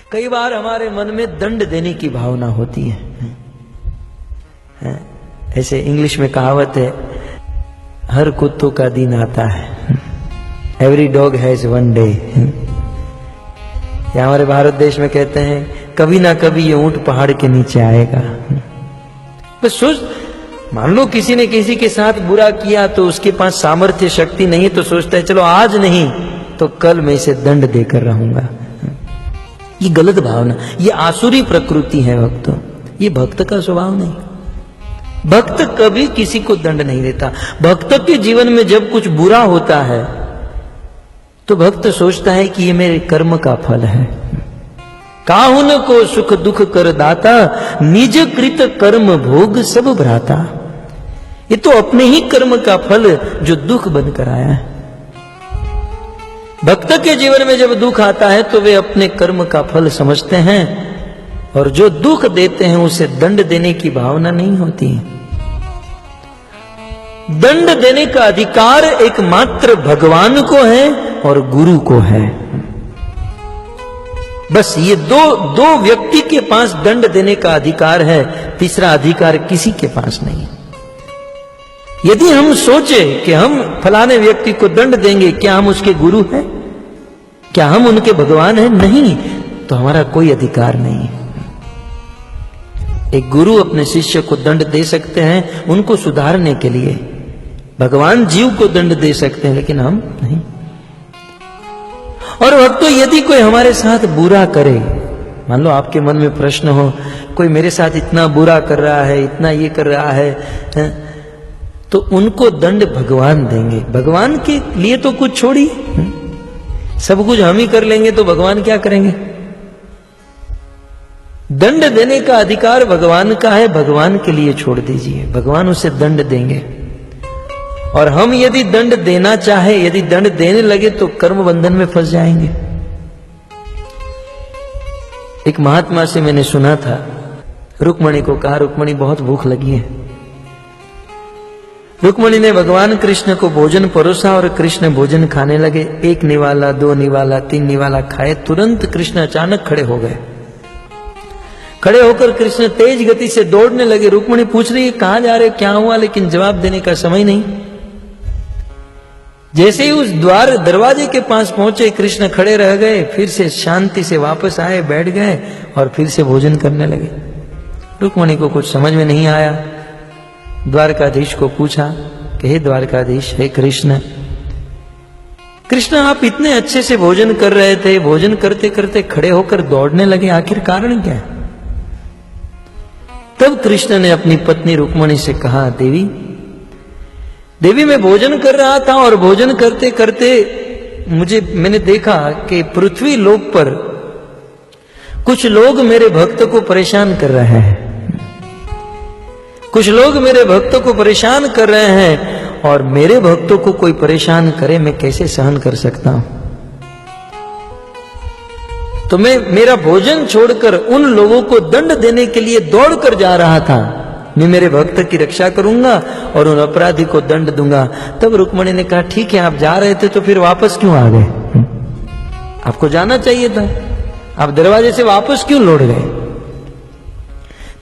कई बार हमारे मन में दंड देने की भावना होती है। ऐसे इंग्लिश में कहावत है, हर कुत्तों का दिन आता है, every dog has one day. या हमारे भारत देश में कहते हैं, कभी ना कभी ये ऊंट पहाड़ के नीचे आएगा। बस सोच, मान लो किसी ने किसी के साथ बुरा किया तो उसके पास सामर्थ्य शक्ति नहीं, तो सोचता है चलो आज नहीं तो कल मैं इसे दंड देकर रहूंगा। ये गलत भावना, ये आसुरी प्रकृति है भक्तों, ये भक्त का स्वभाव नहीं। भक्त कभी किसी को दंड नहीं देता। भक्त के जीवन में जब कुछ बुरा होता है तो भक्त सोचता है कि ये मेरे कर्म का फल है। काहुन को सुख दुख कर दाता, निज कृत कर्म भोग सब भ्राता। ये तो अपने ही कर्म का फल जो दुख बनकर आया है। भक्त के जीवन में जब दुख आता है तो वे अपने कर्म का फल समझते हैं, और जो दुख देते हैं उसे दंड देने की भावना नहीं होती है। दंड देने का अधिकार एकमात्र भगवान को है और गुरु को है। बस ये दो व्यक्ति के पास दंड देने का अधिकार है, तीसरा अधिकार किसी के पास नहीं। यदि हम सोचे कि हम फलाने व्यक्ति को दंड देंगे, क्या हम उसके गुरु हैं? क्या हम उनके भगवान हैं? नहीं, तो हमारा कोई अधिकार नहीं है। एक गुरु अपने शिष्य को दंड दे सकते हैं उनको सुधारने के लिए, भगवान जीव को दंड दे सकते हैं, लेकिन हम नहीं। और भक्तों, यदि कोई हमारे साथ बुरा करे, मान लो आपके मन में प्रश्न हो, कोई मेरे साथ इतना बुरा कर रहा है, इतना ये कर रहा है, तो उनको दंड भगवान देंगे। भगवान के लिए तो कुछ छोड़िए, सब कुछ हम ही कर लेंगे तो भगवान क्या करेंगे? दंड देने का अधिकार भगवान का है, भगवान के लिए छोड़ दीजिए, भगवान उसे दंड देंगे। और हम यदि दंड देना चाहे, यदि दंड देने लगे तो कर्म बंधन में फंस जाएंगे। एक महात्मा से मैंने सुना था, रुक्मणी को कहा, रुक्मणी बहुत भूख लगी है। रुक्मणी ने भगवान कृष्ण को भोजन परोसा और कृष्ण भोजन खाने लगे। 1 निवाला, 2 निवाला, 3 निवाला खाए, तुरंत कृष्ण अचानक खड़े हो गए। खड़े होकर कृष्ण तेज गति से दौड़ने लगे। रुक्मणी पूछ रही है कहां जा रहे, क्या हुआ, लेकिन जवाब देने का समय नहीं। जैसे ही उस दरवाजे के पास पहुंचे, कृष्ण खड़े रह गए, फिर से शांति से वापस आए, बैठ गए और फिर से भोजन करने लगे। रुक्मणी को कुछ समझ में नहीं आया। द्वारकाधीश को पूछा कि हे द्वारकाधीश, हे कृष्ण, कृष्ण आप इतने अच्छे से भोजन कर रहे थे, भोजन करते करते खड़े होकर दौड़ने लगे, आखिर कारण क्या है? तब कृष्ण ने अपनी पत्नी रुक्मणी से कहा, देवी मैं भोजन कर रहा था और भोजन करते करते मैंने देखा कि पृथ्वी लोक पर कुछ लोग मेरे भक्त को परेशान कर रहे हैं। कुछ लोग मेरे भक्तों को परेशान कर रहे हैं, और मेरे भक्तों को कोई परेशान करे मैं कैसे सहन कर सकता हूं? तो मैं मेरा भोजन छोड़कर उन लोगों को दंड देने के लिए दौड़कर जा रहा था। मैं मेरे भक्त की रक्षा करूंगा और उन अपराधी को दंड दूंगा। तब रुक्मणी ने कहा, ठीक है, आप जा रहे थे तो फिर वापस क्यों आ गए? आपको जाना चाहिए था, आप दरवाजे से वापस क्यों लौट गए?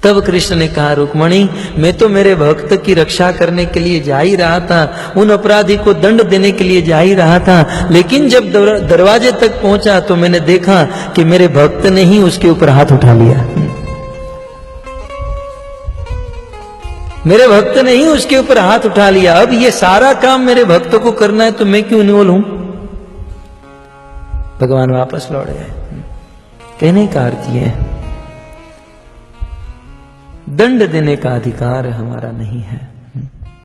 तब कृष्ण ने कहा, रुक्मणी मैं तो मेरे भक्त की रक्षा करने के लिए जा ही रहा था, उन अपराधी को दंड देने के लिए जा ही रहा था, लेकिन जब दरवाजे तक पहुंचा तो मैंने देखा कि मेरे भक्त ने ही उसके ऊपर हाथ उठा लिया। मेरे भक्त ने ही उसके ऊपर हाथ उठा लिया। अब ये सारा काम मेरे भक्त को करना है तो मैं क्यों इन्वॉल्व हूं? भगवान वापस लौट गए। कहने का अर्थ यह है, दंड देने का अधिकार हमारा नहीं है।